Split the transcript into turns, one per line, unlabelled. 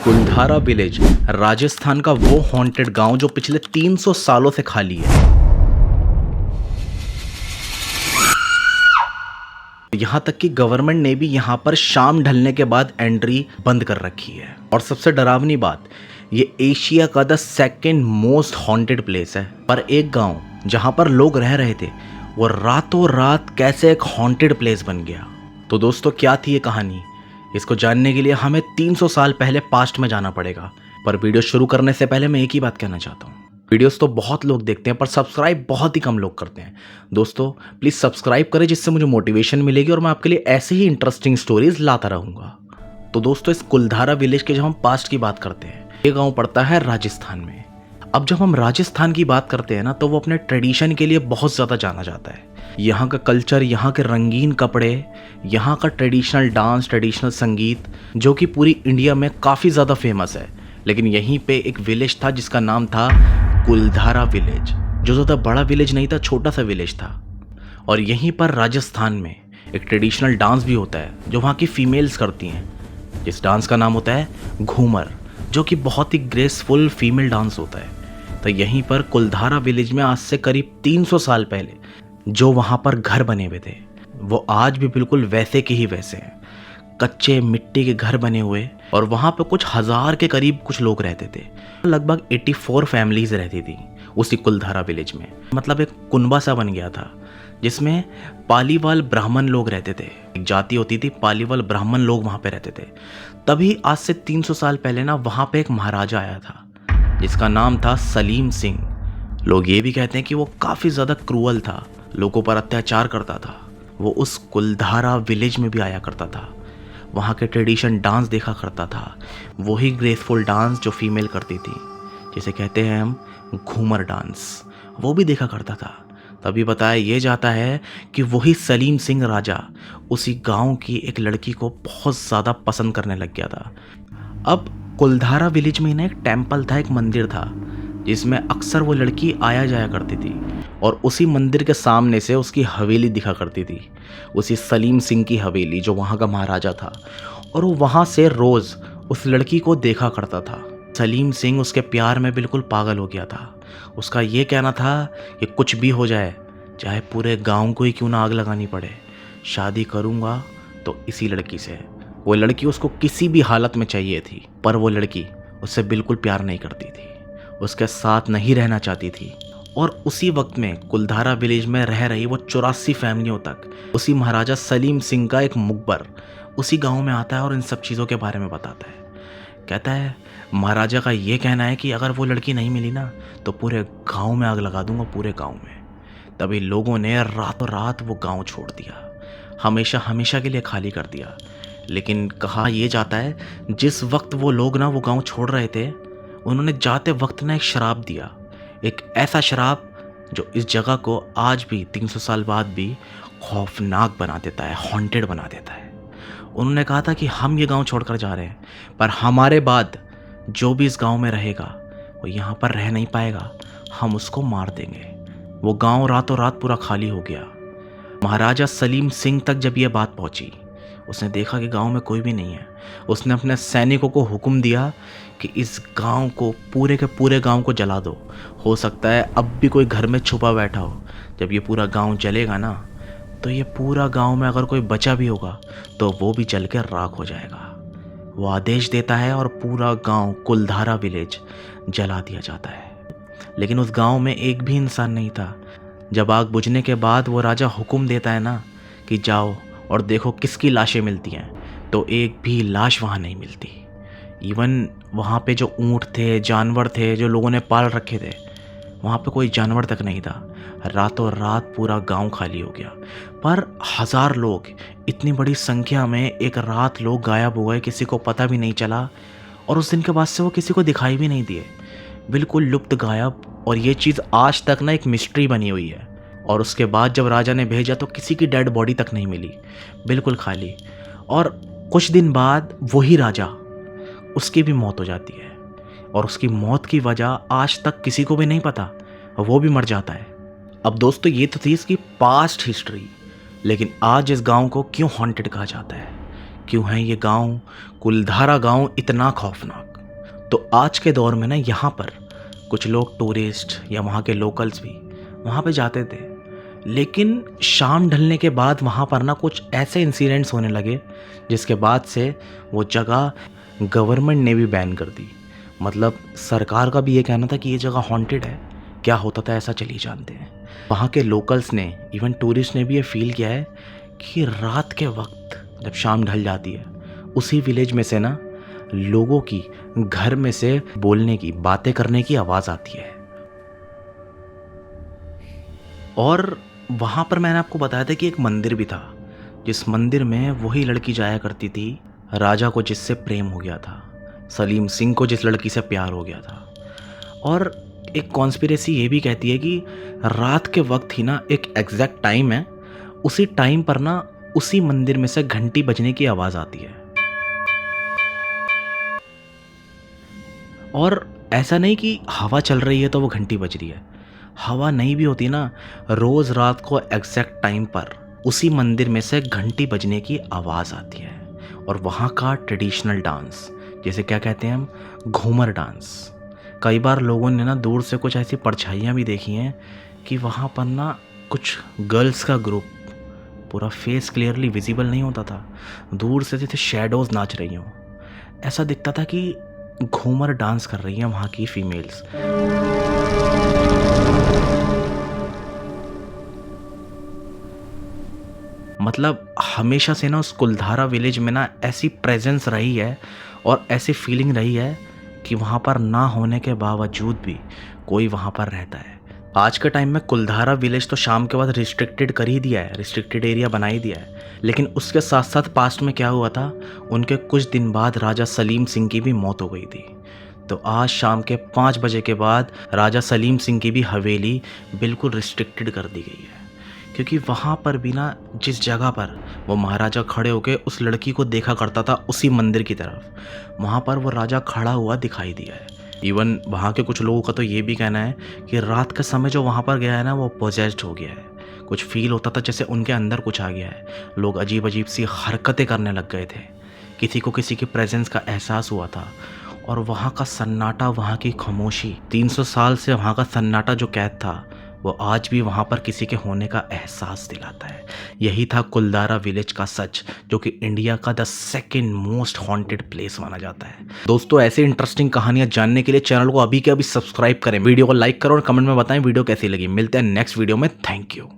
कुलधारा village Rajasthan का वो haunted गांव जो पिछले 300 सालों से खाली है। यहाँ तक कि गवर्नमेंट ने भी यहाँ पर शाम ढलने के बाद एंट्री बंद कर रखी है। और सबसे डरावनी बात, ये एशिया का the second most haunted place है। पर एक गांव जहाँ पर लोग रह रहे थे वो रातों रात कैसे एक हॉन्टेड प्लेस बन गया। तो दोस्तों, क्या थी ये कहानी? इसको जानने के लिए हमें 300 साल पहले पास्ट में जाना पड़ेगा। पर वीडियो शुरू करने से पहले मैं एक ही बात कहना चाहता हूँ, वीडियोस तो बहुत लोग देखते हैं पर सब्सक्राइब बहुत ही कम लोग करते हैं। दोस्तों प्लीज़ सब्सक्राइब करें, जिससे मुझे मोटिवेशन मिलेगी और मैं आपके लिए ऐसे ही इंटरेस्टिंग स्टोरीज लाता रहूँगा। तो दोस्तों, इस कुलधारा विलेज के जब हम पास्ट की बात करते हैं, ये गाँव पड़ता है राजस्थान में। अब जब हम राजस्थान की बात करते हैं ना, तो वो अपने ट्रेडिशन के लिए बहुत ज़्यादा जाना जाता है। यहाँ का कल्चर, यहाँ के रंगीन कपड़े, यहाँ का ट्रेडिशनल डांस, ट्रेडिशनल संगीत, जो कि पूरी इंडिया में काफ़ी ज़्यादा फेमस है। लेकिन यहीं पे एक विलेज था जिसका नाम था कुलधारा विलेज, जो ज़्यादा बड़ा विलेज नहीं था, छोटा सा विलेज था। और यहीं पर राजस्थान में एक ट्रेडिशनल डांस भी होता है जो वहाँ की फीमेल्स करती हैं। जिस डांस का नाम होता है घूमर, जो कि बहुत ही ग्रेसफुल फीमेल डांस होता है। तो यहीं पर कुलधारा विलेज में आज से करीब 300 साल पहले जो वहाँ पर घर बने हुए थे, वो आज भी बिल्कुल वैसे के ही वैसे हैं। कच्चे मिट्टी के घर बने हुए, और वहाँ पे कुछ हजार के करीब कुछ लोग रहते थे। लगभग 84 फैमिलीज रहती थी उसी कुलधारा विलेज में। मतलब एक कुनबा सा बन गया था जिसमें पालीवाल ब्राह्मण लोग रहते थे। एक जाति होती थी पालीवाल ब्राह्मण लोग वहाँ पे रहते थे। तभी आज से 300 साल पहले ना वहाँ पे एक महाराजा आया था जिसका नाम था सलीम सिंह। लोग ये भी कहते हैं कि वो काफ़ी ज़्यादा क्रूअल था, लोगों पर अत्याचार करता था। वो उस कुलधारा विलेज में भी आया करता था, वहाँ के ट्रेडिशन डांस देखा करता था, वही ग्रेसफुल डांस जो फीमेल करती थी, जिसे कहते हैं हम घूमर डांस, वो भी देखा करता था। तभी बताया ये जाता है कि वही सलीम सिंह राजा उसी गांव की एक लड़की को बहुत ज़्यादा पसंद करने लग गया था। अब कुलधारा विलेज में ना एक टेम्पल था, एक मंदिर था, जिसमें अक्सर वो लड़की आया जाया करती थी। और उसी मंदिर के सामने से उसकी हवेली दिखा करती थी, उसी सलीम सिंह की हवेली जो वहाँ का महाराजा था। और वो वहाँ से रोज़ उस लड़की को देखा करता था। सलीम सिंह उसके प्यार में बिल्कुल पागल हो गया था। उसका ये कहना था कि कुछ भी हो जाए, चाहे पूरे गांव को ही क्यों ना आग लगानी पड़े, शादी करूँगा तो इसी लड़की से। वो लड़की उसको किसी भी हालत में चाहिए थी, पर वो लड़की उससे बिल्कुल प्यार नहीं करती थी, उसके साथ नहीं रहना चाहती थी। और उसी वक्त में कुलधारा विलेज में रह रही वो 84 फैमिलियों तक उसी महाराजा सलीम सिंह का एक मुखबर उसी गांव में आता है और इन सब चीज़ों के बारे में बताता है। कहता है महाराजा का ये कहना है कि अगर वो लड़की नहीं मिली ना, तो पूरे गांव में आग लगा दूंगा, पूरे गांव में। तभी लोगों ने रातों रात वो गांव छोड़ दिया, हमेशा हमेशा के लिए खाली कर दिया। लेकिन कहा यह जाता है जिस वक्त वो लोग ना वो गांव छोड़ रहे थे, उन्होंने जाते वक्त ना एक शराब दिया, एक ऐसा शराब जो इस जगह को आज भी 300 साल बाद भी खौफनाक बना देता है, हॉन्टेड बना देता है। उन्होंने कहा था कि हम ये गांव छोड़कर जा रहे हैं, पर हमारे बाद जो भी इस गांव में रहेगा वो यहाँ पर रह नहीं पाएगा, हम उसको मार देंगे। वो गांव रातों रात पूरा खाली हो गया। महाराजा सलीम सिंह तक जब ये बात पहुंची, उसने देखा कि गांव में कोई भी नहीं है। उसने अपने सैनिकों को हुक्म दिया कि इस गांव को, पूरे के पूरे गांव को जला दो। हो सकता है अब भी कोई घर में छुपा बैठा हो, जब ये पूरा गांव जलेगा ना, तो ये पूरा गांव में अगर कोई बचा भी होगा तो वो भी जल के राख हो जाएगा। वो आदेश देता है और पूरा गांव कुलधारा विलेज जला दिया जाता है। लेकिन उस गांव में एक भी इंसान नहीं था। जब आग बुझने के बाद वो राजा हुक्म देता है ना कि जाओ और देखो किसकी लाशें मिलती हैं, तो एक भी लाश वहाँ नहीं मिलती। इवन वहाँ पे जो ऊँट थे, जानवर थे जो लोगों ने पाल रखे थे, वहाँ पे कोई जानवर तक नहीं था। रातों रात पूरा गांव खाली हो गया। पर हजार लोग, इतनी बड़ी संख्या में एक रात लोग गायब हो गए, किसी को पता भी नहीं चला। और उस दिन के बाद से वो किसी को दिखाई भी नहीं दिए, बिल्कुल लुप्त गायब। और ये चीज़ आज तक ना एक मिस्ट्री बनी हुई है। और उसके बाद जब राजा ने भेजा तो किसी की डेड बॉडी तक नहीं मिली, बिल्कुल खाली। और कुछ दिन बाद वही राजा, उसकी भी मौत हो जाती है। और उसकी मौत की वजह आज तक किसी को भी नहीं पता, वो भी मर जाता है। अब दोस्तों, ये तो थी इसकी पास्ट हिस्ट्री। लेकिन आज इस गांव को क्यों हॉन्टेड कहा जाता है? क्यों है ये गांव, कुलधारा गांव, इतना खौफनाक? तो आज के दौर में ना यहाँ पर कुछ लोग टूरिस्ट या वहाँ के लोकल्स भी वहाँ पे जाते थे, लेकिन शाम ढलने के बाद वहाँ पर ना कुछ ऐसे इंसिडेंट्स होने लगे जिसके बाद से वो जगह गवर्नमेंट ने भी बैन कर दी। मतलब सरकार का भी ये कहना था कि ये जगह हॉन्टेड है। क्या होता था ऐसा चलिए जानते हैं। वहाँ के लोकल्स ने, इवन टूरिस्ट ने भी ये फील किया है कि रात के वक्त जब शाम ढल जाती है उसी विलेज में से ना लोगों की घर में से बोलने की, बातें करने की आवाज़ आती है। और वहाँ पर मैंने आपको बताया था कि एक मंदिर भी था, जिस मंदिर में वही लड़की जाया करती थी राजा को जिससे प्रेम हो गया था, सलीम सिंह को जिस लड़की से प्यार हो गया था। और एक कॉन्स्पिरेसी ये भी कहती है कि रात के वक्त ही ना एक एग्जैक्ट टाइम है, उसी टाइम पर ना उसी मंदिर में से घंटी बजने की आवाज़ आती है। और ऐसा नहीं कि हवा चल रही है तो वो घंटी बज रही है, हवा नहीं भी होती ना, रोज़ रात को एग्जैक्ट टाइम पर उसी मंदिर में से घंटी बजने की आवाज़ आती है। और वहाँ का ट्रेडिशनल डांस, जैसे क्या कहते हैं हम, घूमर डांस। कई बार लोगों ने ना दूर से कुछ ऐसी परछाइयाँ भी देखी हैं कि वहाँ पर ना कुछ गर्ल्स का ग्रुप, पूरा फेस क्लियरली विजिबल नहीं होता था, दूर से जैसे शैडोज़ नाच रही हों, ऐसा दिखता था कि घूमर डांस कर रही हैं वहाँ की फीमेल्स। मतलब हमेशा से ना उस कुलधारा विलेज में ना ऐसी प्रेजेंस रही है और ऐसी फीलिंग रही है कि वहाँ पर ना होने के बावजूद भी कोई वहाँ पर रहता है। आज के टाइम में कुलधारा विलेज तो शाम के बाद रिस्ट्रिक्टेड कर ही दिया है, रिस्ट्रिक्टेड एरिया बना ही दिया है, लेकिन उसके साथ साथ पास्ट में क्या हुआ था, उनके कुछ दिन बाद राजा सलीम सिंह की भी मौत हो गई थी। तो आज शाम के 5 बजे के बाद राजा सलीम सिंह की भी हवेली बिल्कुल रिस्ट्रिक्टेड कर दी गई है, क्योंकि वहाँ पर भी ना जिस जगह पर वो महाराजा खड़े होकर उस लड़की को देखा करता था उसी मंदिर की तरफ, वहाँ पर वो राजा खड़ा हुआ दिखाई दिया है। इवन वहाँ के कुछ लोगों का तो ये भी कहना है कि रात का समय जो वहाँ पर गया है ना वो पोजेस्ड हो गया है। कुछ फील होता था जैसे उनके अंदर कुछ आ गया है। लोग अजीब अजीब सी हरकतें करने लग गए थे, किसी को किसी की प्रेजेंस का एहसास हुआ था। और वहाँ का सन्नाटा, वहाँ की खामोशी, 300 साल से वहाँ का सन्नाटा जो कैद था वो आज भी वहाँ पर किसी के होने का एहसास दिलाता है। यही था कुलधारा विलेज का सच, जो कि इंडिया का the second most haunted place माना जाता है। दोस्तों, ऐसे इंटरेस्टिंग कहानियाँ जानने के लिए चैनल को अभी के अभी सब्सक्राइब करें, वीडियो को लाइक करो और कमेंट में बताएं वीडियो कैसी लगी। मिलते हैं नेक्स्ट वीडियो में। Thank you.